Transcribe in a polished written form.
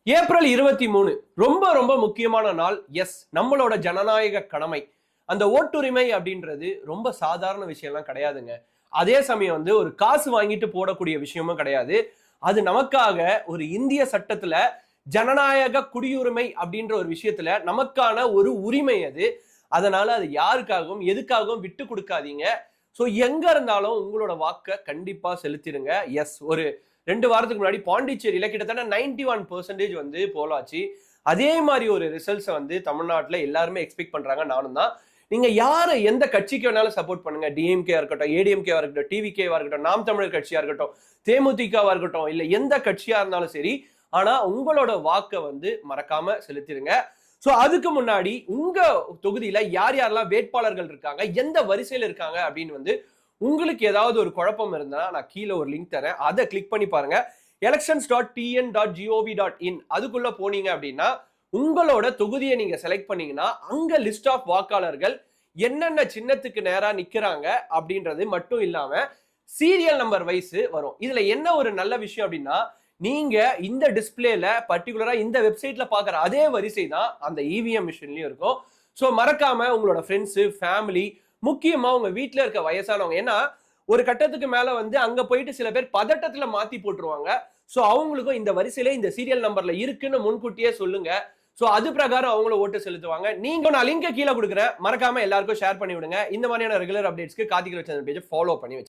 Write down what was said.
April 23 ரொம்ப ரொம்ப முக்கியமான நாள். எஸ், நம்மளோட ஜனநாயக கடமை. அந்த ஓட்டுரிமை அப்படின்றது ரொம்ப சாதாரண விஷயம்லாம் கிடையாதுங்க. அதே சமயம் ஒரு காசு வாங்கிட்டு போடக்கூடிய விஷயமும் கிடையாது. அது நமக்காக ஒரு இந்திய சட்டத்துல ஜனநாயக குடியுரிமை அப்படின்ற ஒரு விஷயத்துல நமக்கான ஒரு உரிமை அது. அதனால அது யாருக்காகவும் எதுக்காகவும் விட்டு கொடுக்காதீங்க. ஸோ எங்க இருந்தாலும் உங்களோட வாக்க கண்டிப்பா செலுத்திடுங்க. எஸ், ஒரு 2 வாரத்துக்கு முன்னாடி பாண்டிச்சேரியில கிட்டத்தட்ட 91% போலாச்சு. அதே மாதிரி ஒரு ரிசல்ட்ஸை தமிழ்நாட்டில் எல்லாருமே எக்ஸ்பெக்ட் பண்றாங்க, நானும் தான். நீங்க யாரை எந்த கட்சிக்கு வேணாலும் சப்போர்ட் பண்ணுங்க. டிஎம்கே இருக்கட்டும், ஏடிஎம்கேவா இருக்கட்டும், டிவிகேவா இருக்கட்டும், நாம் தமிழர் கட்சியா இருக்கட்டும், தேமுதிகவா இருக்கட்டும், இல்ல எந்த கட்சியா இருந்தாலும் சரி. ஆனா உங்களோட வாக்க மறக்காம செலுத்திடுங்க. சோ அதுக்கு முன்னாடி உங்க தொகுதியில யார் யாரெல்லாம் வேட்பாளர்கள் இருக்காங்க, எந்த வரிசையில இருக்காங்க அப்படின்னு உங்களுக்கு ஏதாவது ஒரு குழப்பம் இருந்தா நான் கீழே ஒரு லிங்க் தரேன், அதை கிளிக் பண்ணி பாருங்க. elections.tn.gov.in அதுக்குள்ள போனீங்க அப்படின்னா உங்களோட தொகுதியை நீங்க செலக்ட் பண்ணீங்கன்னா அங்க லிஸ்ட் ஆஃப் வாக்காளர்கள் என்னென்ன சின்னத்துக்கு நேரா நிக்கிறாங்க அப்படின்றது மட்டும் இல்லாம சீரியல் நம்பர் வைஸ் வரும். இதுல என்ன ஒரு நல்ல விஷயம் அப்படின்னா, நீங்க இந்த டிஸ்பிளேல பர்டிகுலரா இந்த வெப்சைட்ல பாக்குற அதே வரிசை தான் அந்த இவிஎம் மிஷின்லயும் இருக்கும். சோ மறக்காம உங்களோட ஃப்ரெண்ட்ஸ், ஃபேமிலி, முக்கியமா உங்க வீட்டுல இருக்க வயசானவங்க, ஏன்னா ஒரு கட்டத்துக்கு மேல அங்க போயிட்டு சில பேர் பதட்டத்துல மாத்தி போட்டுருவாங்க. சோ அவங்களுக்கும் இந்த வரிசையில இந்த சீரியல் நம்பர்ல இருக்குன்னு முன்கூட்டியே சொல்லுங்க. சோ அது பிரகாரம் அவங்கள ஓட்டு செலுத்துவாங்க. நீங்க நான் லிங்கை கீழே கொடுக்குறேன், மறக்காம எல்லாருக்கும் ஷேர் பண்ணி விடுங்க. இந்த மாதிரியான ரெகுலர் அப்டேட்ஸ்க்கு கார்த்திக் ரவிச்சந்திரன் பேஜை ஃபாலோ பண்ணி